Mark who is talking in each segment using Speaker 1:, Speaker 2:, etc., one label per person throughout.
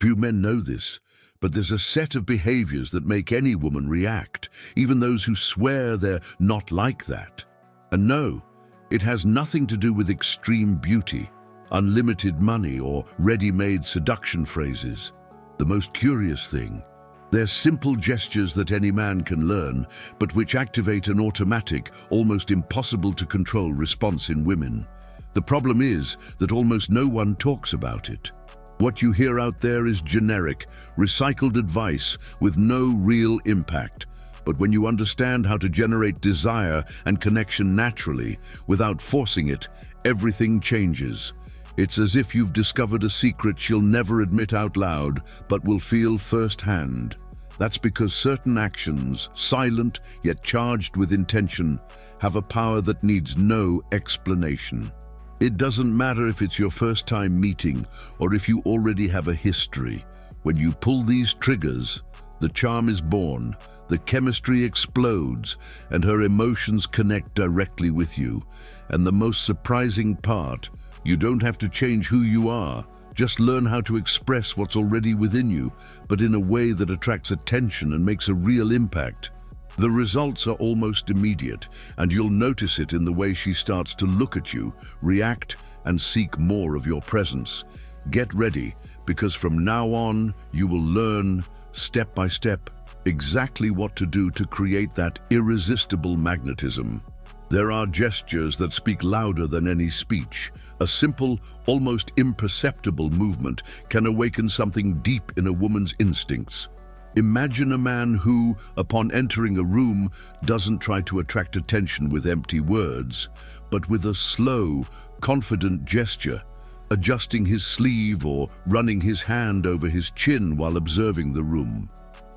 Speaker 1: Few men know this, but there's a set of behaviors that make any woman react, even those who swear they're not like that. And no, it has nothing to do with extreme beauty, unlimited money, or ready-made seduction phrases. The most curious thing, they're simple gestures that any man can learn, but which activate an automatic, almost impossible to control response in women. The problem is that almost no one talks about it. What you hear out there is generic, recycled advice with no real impact. But when you understand how to generate desire and connection naturally, without forcing it, everything changes. It's as if you've discovered a secret she'll never admit out loud, but will feel firsthand. That's because certain actions, silent yet charged with intention, have a power that needs no explanation. It doesn't matter if it's your first time meeting or if you already have a history. When you pull these triggers, the charm is born, the chemistry explodes, and her emotions connect directly with you. And the most surprising part, you don't have to change who you are. Just learn how to express what's already within you, but in a way that attracts attention and makes a real impact. The results are almost immediate, and you'll notice it in the way she starts to look at you, react, and seek more of your presence. Get ready, because from now on, you will learn, step by step, exactly what to do to create that irresistible magnetism. There are gestures that speak louder than any speech. A simple, almost imperceptible movement can awaken something deep in a woman's instincts. Imagine a man who, upon entering a room, doesn't try to attract attention with empty words, but with a slow, confident gesture, adjusting his sleeve or running his hand over his chin while observing the room.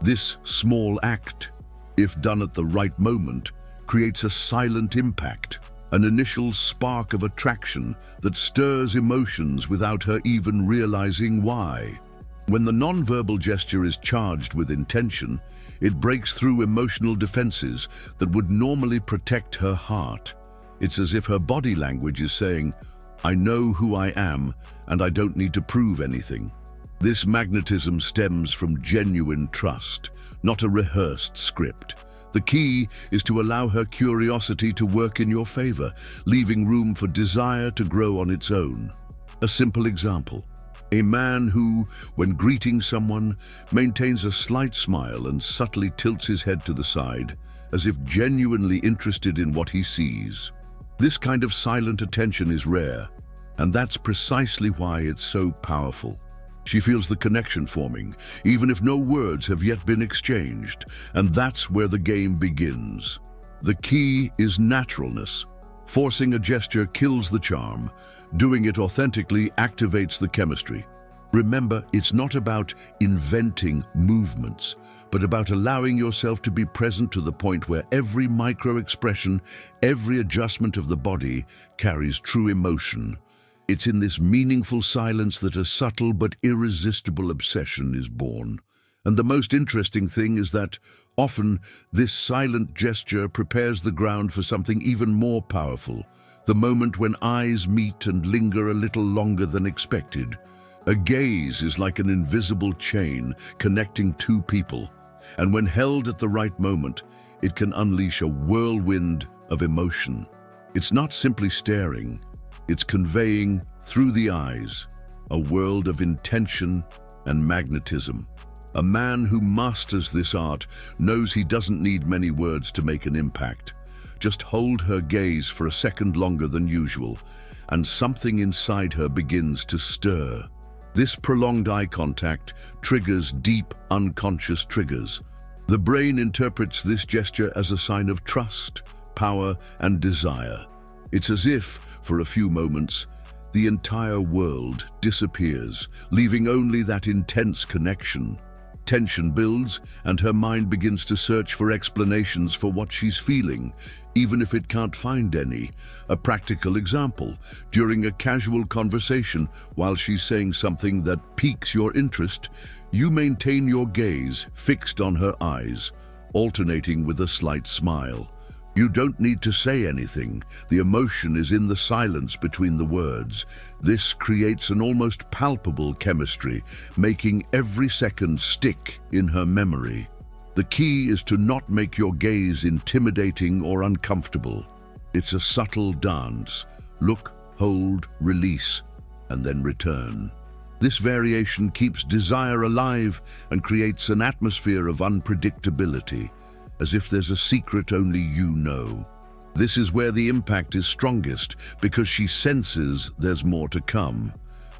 Speaker 1: This small act, if done at the right moment, creates a silent impact, an initial spark of attraction that stirs emotions without her even realizing why. When the non-verbal gesture is charged with intention, it breaks through emotional defenses that would normally protect her heart. It's as if her body language is saying, "I know who I am, and I don't need to prove anything." This magnetism stems from genuine trust, not a rehearsed script. The key is to allow her curiosity to work in your favor, leaving room for desire to grow on its own. A simple example. A man who, when greeting someone, maintains a slight smile and subtly tilts his head to the side, as if genuinely interested in what he sees. This kind of silent attention is rare, and that's precisely why it's so powerful. She feels the connection forming, even if no words have yet been exchanged, and that's where the game begins. The key is naturalness. Forcing a gesture kills the charm. Doing it authentically activates the chemistry. Remember, it's not about inventing movements, but about allowing yourself to be present to the point where every micro-expression, every adjustment of the body carries true emotion. It's in this meaningful silence that a subtle but irresistible obsession is born. And the most interesting thing is that often this silent gesture prepares the ground for something even more powerful. The moment when eyes meet and linger a little longer than expected. A gaze is like an invisible chain connecting two people, and when held at the right moment, it can unleash a whirlwind of emotion. It's not simply staring, it's conveying, through the eyes, a world of intention and magnetism. A man who masters this art knows he doesn't need many words to make an impact. Just hold her gaze for a second longer than usual, and something inside her begins to stir. This prolonged eye contact triggers deep, unconscious triggers. The brain interprets this gesture as a sign of trust, power, and desire. It's as if, for a few moments, the entire world disappears, leaving only that intense connection. Tension builds, and her mind begins to search for explanations for what she's feeling, even if it can't find any. A practical example, during a casual conversation, while she's saying something that piques your interest, you maintain your gaze fixed on her eyes, alternating with a slight smile. You don't need to say anything. The emotion is in the silence between the words. This creates an almost palpable chemistry, making every second stick in her memory. The key is to not make your gaze intimidating or uncomfortable. It's a subtle dance. Look, hold, release, and then return. This variation keeps desire alive and creates an atmosphere of unpredictability, as if there's a secret only you know. This is where the impact is strongest, because she senses there's more to come.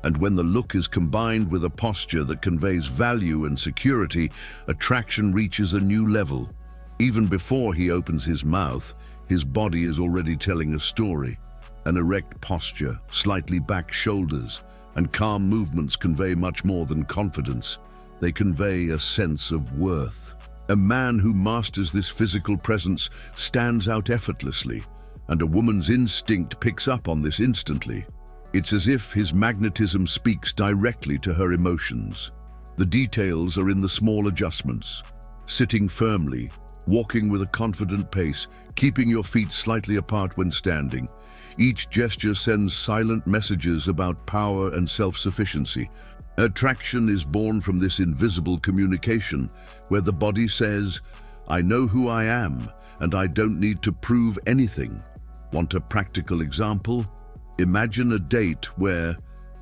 Speaker 1: And when the look is combined with a posture that conveys value and security, attraction reaches a new level. Even before he opens his mouth, his body is already telling a story. An erect posture, slightly back shoulders, and calm movements convey much more than confidence. They convey a sense of worth. A man who masters this physical presence stands out effortlessly, and a woman's instinct picks up on this instantly. It's as if his magnetism speaks directly to her emotions. The details are in the small adjustments. Sitting firmly, walking with a confident pace, keeping your feet slightly apart when standing. Each gesture sends silent messages about power and self-sufficiency. Attraction is born from this invisible communication, where the body says, "I know who I am, and I don't need to prove anything." Want a practical example? Imagine a date where,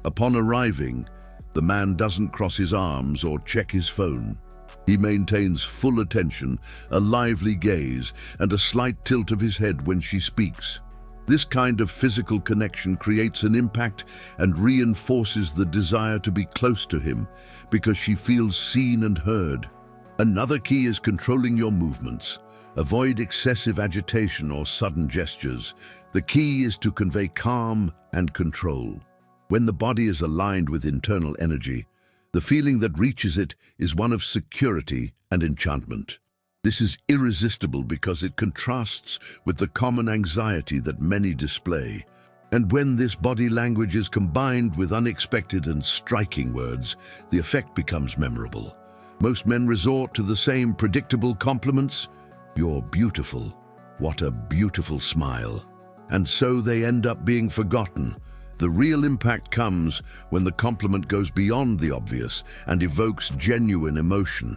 Speaker 1: upon arriving, the man doesn't cross his arms or check his phone. He maintains full attention, a lively gaze, and a slight tilt of his head when she speaks. This kind of physical connection creates an impact and reinforces the desire to be close to him, because she feels seen and heard. Another key is controlling your movements. Avoid excessive agitation or sudden gestures. The key is to convey calm and control. When the body is aligned with internal energy, the feeling that reaches it is one of security and enchantment. This is irresistible because it contrasts with the common anxiety that many display. And when this body language is combined with unexpected and striking words, the effect becomes memorable. Most men resort to the same predictable compliments. "You're beautiful. What a beautiful smile." And so they end up being forgotten. The real impact comes when the compliment goes beyond the obvious and evokes genuine emotion.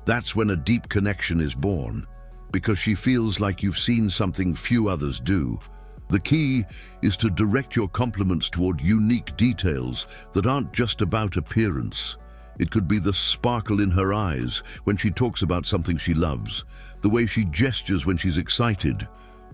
Speaker 1: That's when a deep connection is born, because she feels like you've seen something few others do. The key is to direct your compliments toward unique details that aren't just about appearance. It could be the sparkle in her eyes when she talks about something she loves, the way she gestures when she's excited,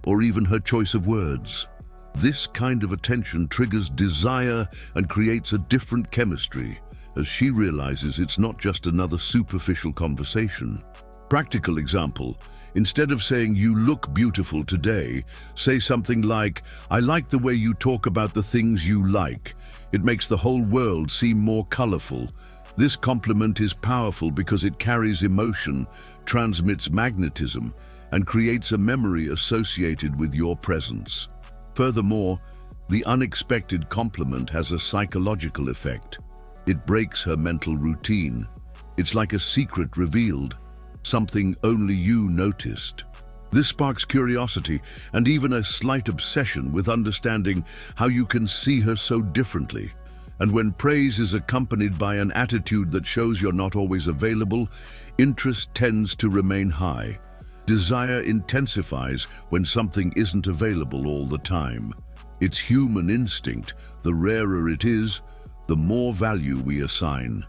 Speaker 1: or even her choice of words. This kind of attention triggers desire and creates a different chemistry, as she realizes it's not just another superficial conversation. Practical example, instead of saying "you look beautiful today," say something like, "I like the way you talk about the things you like. It makes the whole world seem more colorful." This compliment is powerful because it carries emotion, transmits magnetism, and creates a memory associated with your presence. Furthermore, the unexpected compliment has a psychological effect. It breaks her mental routine. It's like a secret revealed, something only you noticed. This sparks curiosity and even a slight obsession with understanding how you can see her so differently. And when praise is accompanied by an attitude that shows you're not always available, interest tends to remain high. Desire intensifies when something isn't available all the time. It's human instinct. The rarer it is, the more value we assign.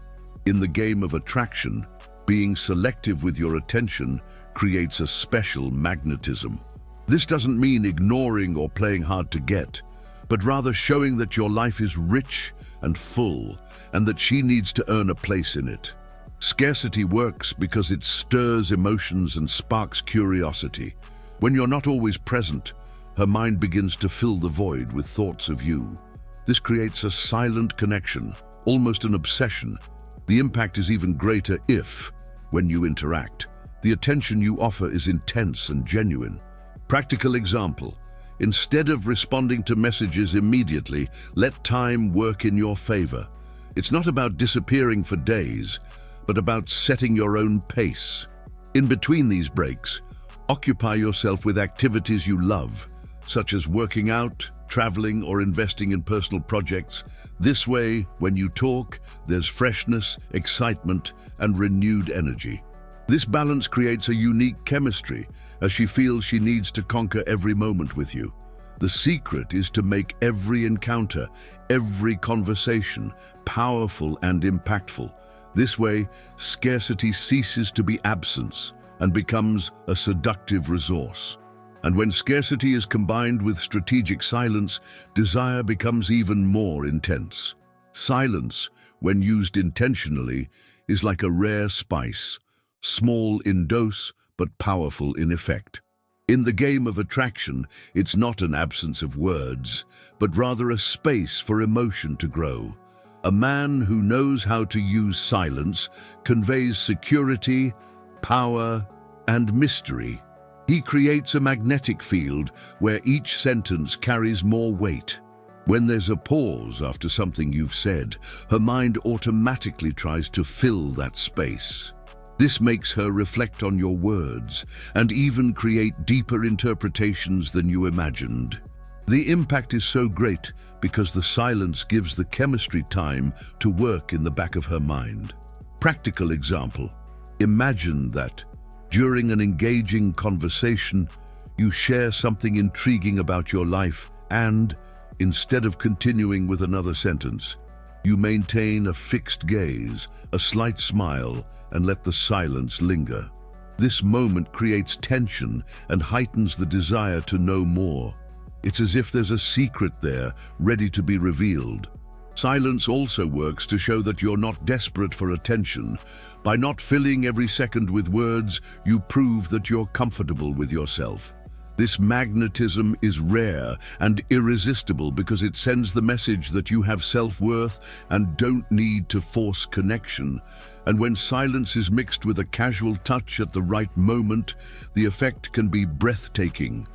Speaker 1: In the game of attraction, being selective with your attention creates a special magnetism. This doesn't mean ignoring or playing hard to get, but rather showing that your life is rich and full, and that she needs to earn a place in it. Scarcity works because it stirs emotions and sparks curiosity. When you're not always present, her mind begins to fill the void with thoughts of you. This creates a silent connection, almost an obsession. The impact is even greater if, when you interact, the attention you offer is intense and genuine. Practical example. Instead of responding to messages immediately, let time work in your favor. It's not about disappearing for days, but about setting your own pace. In between these breaks, Occupy yourself with activities you love, such as working out, traveling, or investing in personal projects. This way, when you talk, there's freshness, excitement, and renewed energy. This balance creates a unique chemistry, as she feels she needs to conquer every moment with you. The secret is to make every encounter, every conversation, powerful and impactful. This way, scarcity ceases to be absence and becomes a seductive resource. And when scarcity is combined with strategic silence, desire becomes even more intense. Silence, when used intentionally, is like a rare spice, small in dose but powerful in effect. In the game of attraction, it's not an absence of words, but rather a space for emotion to grow. A man who knows how to use silence conveys security, power, and mystery. He creates a magnetic field where each sentence carries more weight. When there's a pause after something you've said, her mind automatically tries to fill that space. This makes her reflect on your words and even create deeper interpretations than you imagined. The impact is so great because the silence gives the chemistry time to work in the back of her mind. Practical example. Imagine that during an engaging conversation, you share something intriguing about your life and, instead of continuing with another sentence, you maintain a fixed gaze, a slight smile, and let the silence linger. This moment creates tension and heightens the desire to know more. It's as if there's a secret there, ready to be revealed. Silence also works to show that you're not desperate for attention. By not filling every second with words, you prove that you're comfortable with yourself. This magnetism is rare and irresistible because it sends the message that you have self-worth and don't need to force connection. And when silence is mixed with a casual touch at the right moment, the effect can be breathtaking.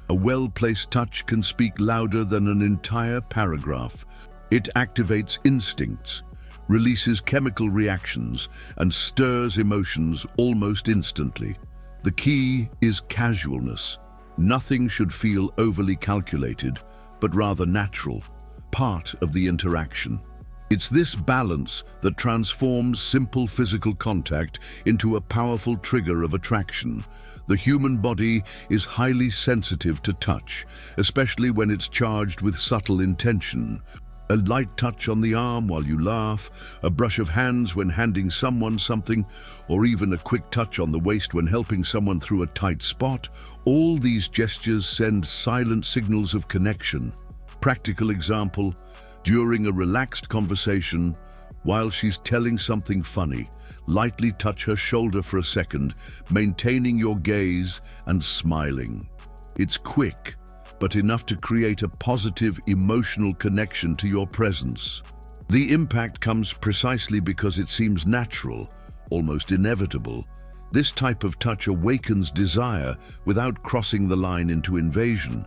Speaker 1: A well-placed touch can speak louder than an entire paragraph. It activates instincts, releases chemical reactions, and stirs emotions almost instantly. The key is casualness. Nothing should feel overly calculated, but rather natural, part of the interaction. It's this balance that transforms simple physical contact into a powerful trigger of attraction. The human body is highly sensitive to touch, especially when it's charged with subtle intention. A light touch on the arm while you laugh, a brush of hands when handing someone something, or even a quick touch on the waist when helping someone through a tight spot, all these gestures send silent signals of connection. Practical example, during a relaxed conversation, while she's telling something funny, lightly touch her shoulder for a second, maintaining your gaze and smiling. It's quick, but enough to create a positive emotional connection to your presence. The impact comes precisely because it seems natural, almost inevitable. This type of touch awakens desire without crossing the line into invasion.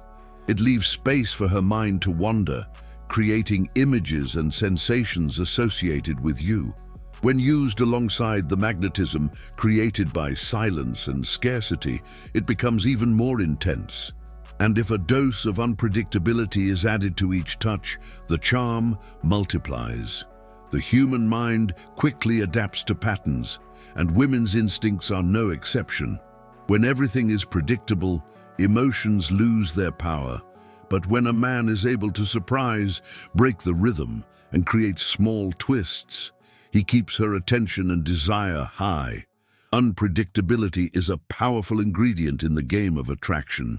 Speaker 1: It leaves space for her mind to wander, creating images and sensations associated with you. When used alongside the magnetism created by silence and scarcity, it becomes even more intense. And if a dose of unpredictability is added to each touch, the charm multiplies. The human mind quickly adapts to patterns, and women's instincts are no exception. When everything is predictable, emotions lose their power. But when a man is able to surprise, break the rhythm, and create small twists, he keeps her attention and desire high. Unpredictability is a powerful ingredient in the game of attraction.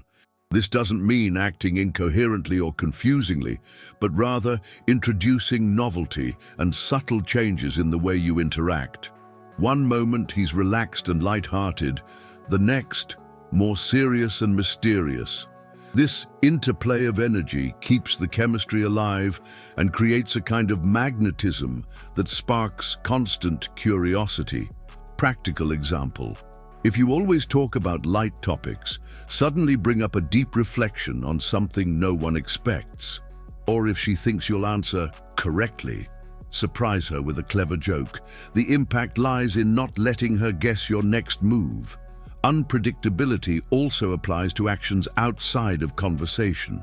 Speaker 1: This doesn't mean acting incoherently or confusingly, but rather introducing novelty and subtle changes in the way you interact. One moment he's relaxed and light-hearted, the next, more serious and mysterious. This interplay of energy keeps the chemistry alive and creates a kind of magnetism that sparks constant curiosity. Practical example. If you always talk about light topics, suddenly bring up a deep reflection on something no one expects. Or if she thinks you'll answer correctly, surprise her with a clever joke. The impact lies in not letting her guess your next move. Unpredictability also applies to actions outside of conversation.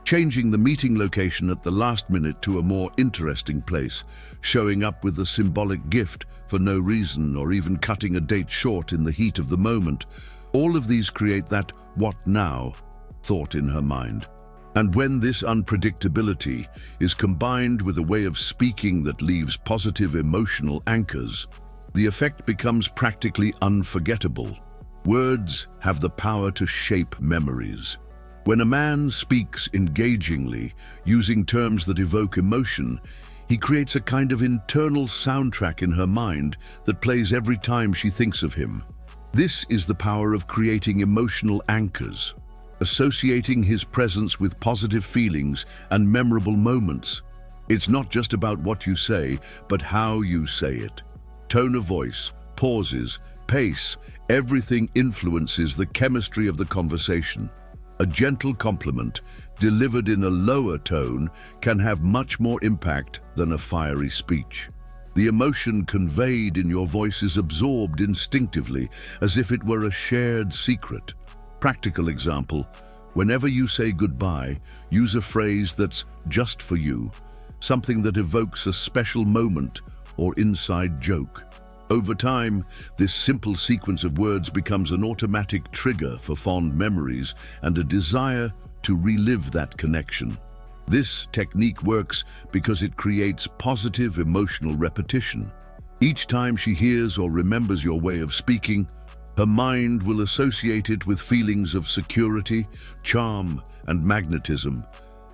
Speaker 1: Changing the meeting location at the last minute to a more interesting place, showing up with a symbolic gift for no reason, or even cutting a date short in the heat of the moment. All of these create that "what now?" thought in her mind. And when this unpredictability is combined with a way of speaking that leaves positive emotional anchors, the effect becomes practically unforgettable. Words have the power to shape memories. When a man speaks engagingly, using terms that evoke emotion, he creates a kind of internal soundtrack in her mind that plays every time she thinks of him. This is the power of creating emotional anchors, associating his presence with positive feelings and memorable moments. It's not just about what you say, but how you say it. Tone of voice, pauses, pace, everything influences the chemistry of the conversation. A gentle compliment, delivered in a lower tone, can have much more impact than a fiery speech. The emotion conveyed in your voice is absorbed instinctively, as if it were a shared secret. Practical example: whenever you say goodbye, use a phrase that's just for you, something that evokes a special moment or inside joke. Over time, this simple sequence of words becomes an automatic trigger for fond memories and a desire to relive that connection. This technique works because it creates positive emotional repetition. Each time she hears or remembers your way of speaking, her mind will associate it with feelings of security, charm, and magnetism.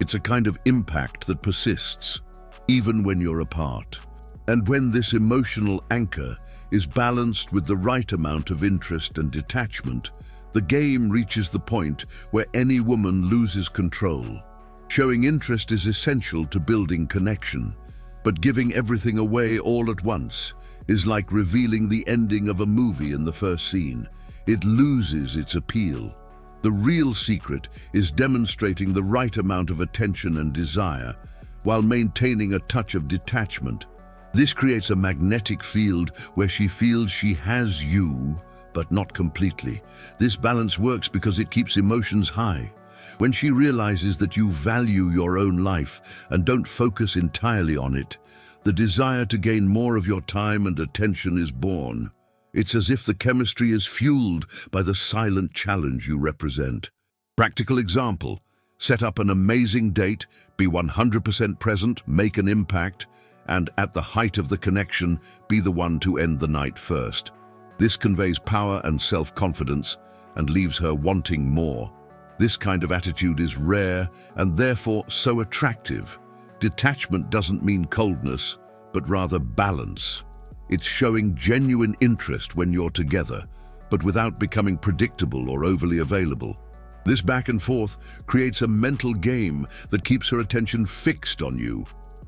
Speaker 1: It's a kind of impact that persists, even when you're apart. And when this emotional anchor is balanced with the right amount of interest and detachment, the game reaches the point where any woman loses control. Showing interest is essential to building connection, but giving everything away all at once is like revealing the ending of a movie in the first scene. It loses its appeal. The real secret is demonstrating the right amount of attention and desire, while maintaining a touch of detachment. This creates a magnetic field where she feels she has you, but not completely. This balance works because it keeps emotions high. When she realizes that you value your own life and don't focus entirely on it, the desire to gain more of your time and attention is born. It's as if the chemistry is fueled by the silent challenge you represent. Practical example: set up an amazing date, be 100% present, make an impact, and at the height of the connection, be the one to end the night first. This conveys power and self-confidence and leaves her wanting more. This kind of attitude is rare and therefore so attractive. Detachment doesn't mean coldness, but rather balance. It's showing genuine interest when you're together, but without becoming predictable or overly available. This back and forth creates a mental game that keeps her attention fixed on you,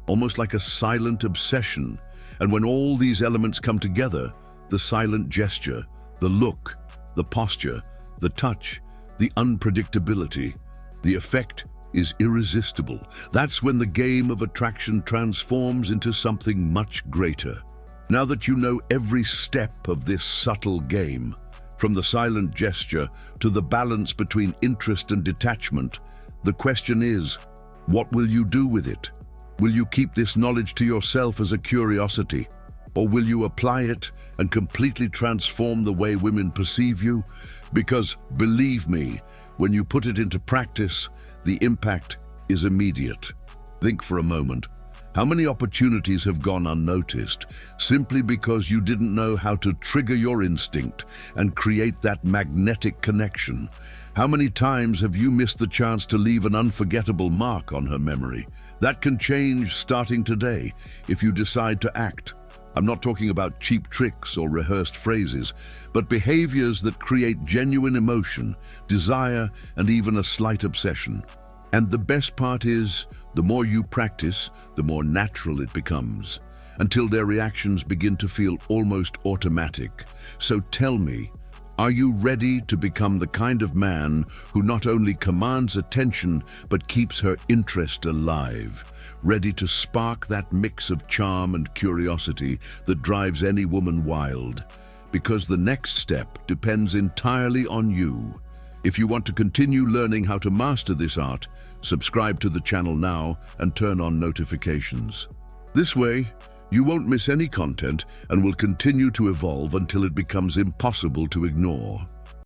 Speaker 1: almost like a silent obsession. And when all these elements come together, the silent gesture, the look, the posture, the touch, the unpredictability, the effect is irresistible. That's when the game of attraction transforms into something much greater. Now that you know every step of this subtle game, from the silent gesture to the balance between interest and detachment, the question is, what will you do with it? Will you keep this knowledge to yourself as a curiosity? Or will you apply it and completely transform the way women perceive you? Because, believe me, when you put it into practice, the impact is immediate. Think for a moment. How many opportunities have gone unnoticed simply because you didn't know how to trigger your instinct and create that magnetic connection? How many times have you missed the chance to leave an unforgettable mark on her memory? That can change starting today if you decide to act. I'm not talking about cheap tricks or rehearsed phrases, but behaviors that create genuine emotion, desire, and even a slight obsession. And the best part is, the more you practice, the more natural it becomes, until their reactions begin to feel almost automatic. So tell me, are you ready to become the kind of man who not only commands attention, but keeps her interest alive? Ready to spark that mix of charm and curiosity that drives any woman wild? because the next step depends entirely on you. If you want to continue learning how to master this art, subscribe to the channel now and turn on notifications. This way, you won't miss any content and will continue to evolve until it becomes impossible to ignore.